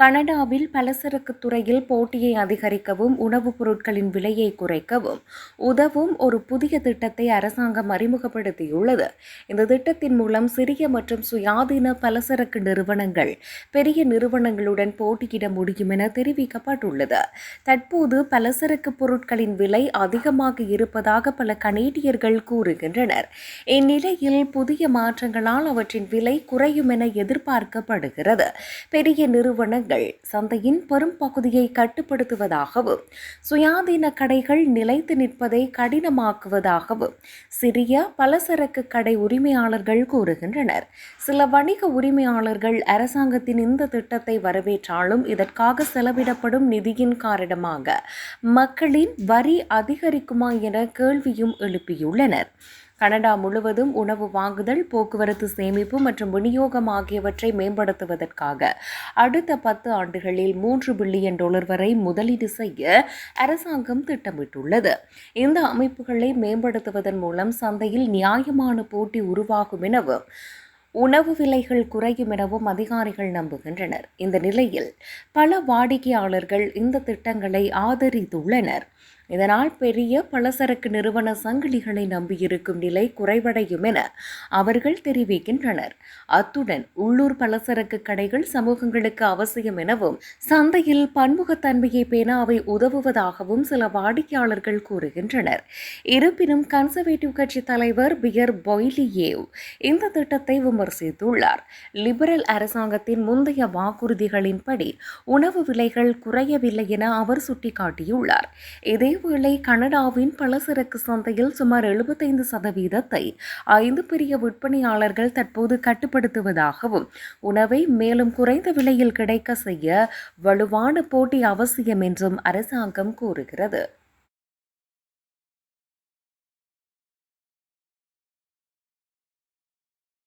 கனடாவில் பலசரக்கு துறையில் போட்டியை அதிகரிக்கவும் உணவுப் பொருட்களின் விலையை குறைக்கவும் உதவும் ஒரு புதிய திட்டத்தை அரசாங்கம் அறிமுகப்படுத்தியுள்ளது. இந்த திட்டத்தின் மூலம் சிறிய மற்றும் சுயாதீன பலசரக்கு நிறுவனங்கள் பெரிய நிறுவனங்களுடன் போட்டியிட முடியும் என தெரிவிக்கப்பட்டுள்ளது. தற்போது பலசரக்கு பொருட்களின் விலை அதிகமாக இருப்பதாக பல கனேடியர்கள் கூறுகின்றனர். இந்நிலையில் புதிய மாற்றங்களால் அவற்றின் விலை குறையும் என எதிர்பார்க்கப்படுகிறது. பெரிய நிறுவனங்கள் சந்தையின் பெரும் பகுதியை கட்டுப்படுத்துவதாகவும் சுயாதீன கடைகள் நிலைத்து நிற்பதை கடினமாக்குவதாகவும் சிறிய பலசரக்கு கடை உரிமையாளர்கள் கூறுகின்றனர். சில வணிக உரிமையாளர்கள் அரசாங்கத்தின் இந்த திட்டத்தை வரவேற்றாலும் இதற்காக செலவிடப்படும் நிதியின் காரணமாக மக்களின் வரி அதிகரிக்குமா என கேள்வியும் எழுப்பியுள்ளனர். கனடா முழுவதும் உணவு வாங்குதல், போக்குவரத்து, சேமிப்பு மற்றும் விநியோகம் ஆகியவற்றை மேம்படுத்துவதற்காக அடுத்த 10 ஆண்டுகளில் $3 பில்லியன் வரை முதலீடு செய்ய அரசாங்கம் திட்டமிட்டுள்ளது. இந்த அமைப்புகளை மேம்படுத்துவதன் மூலம் சந்தையில் நியாயமான போட்டி உருவாகும் எனவும் உணவு விலைகள் குறையும் எனவும் அதிகாரிகள் நம்புகின்றனர். இந்த நிலையில் பல வாடிக்கையாளர்கள் இந்த திட்டங்களை ஆதரித்துள்ளனர். இதனால் பெரிய பலசரக்கு நிறுவன சங்கிலிகளை நம்பியிருக்கும் நிலை குறைவடையும் என அவர்கள் தெரிவிக்கின்றனர். அத்துடன் உள்ளூர் பலசரக்கு கடைகள் சமூகங்களுக்கு அவசியம் எனவும் சந்தையில் பன்முகத்தன்மையை பேண அவை உதவுவதாகவும் சில வாடிக்கையாளர்கள் கூறுகின்றனர். இருப்பினும் கன்சர்வேட்டிவ் கட்சி தலைவர் பியர் பொய்லியேவ் இந்த திட்டத்தை விமர்சித்துள்ளார். லிபரல் அரசாங்கத்தின் முந்தைய வாக்குறுதிகளின்படி உணவு விலைகள் குறையவில்லை என அவர் சுட்டிக்காட்டியுள்ளார். இதேவேளை கனடாவின் பலசரக்கு சந்தையில் சுமார் 75% 5 பெரிய விற்பனையாளர்கள் தற்போது கட்டுப்படுத்துவதாகவும் உணவை மேலும் குறைந்த விலையில் கிடைக்க செய்ய வலுவான போட்டி அவசியம் என்றும் அரசாங்கம் கூறுகிறது.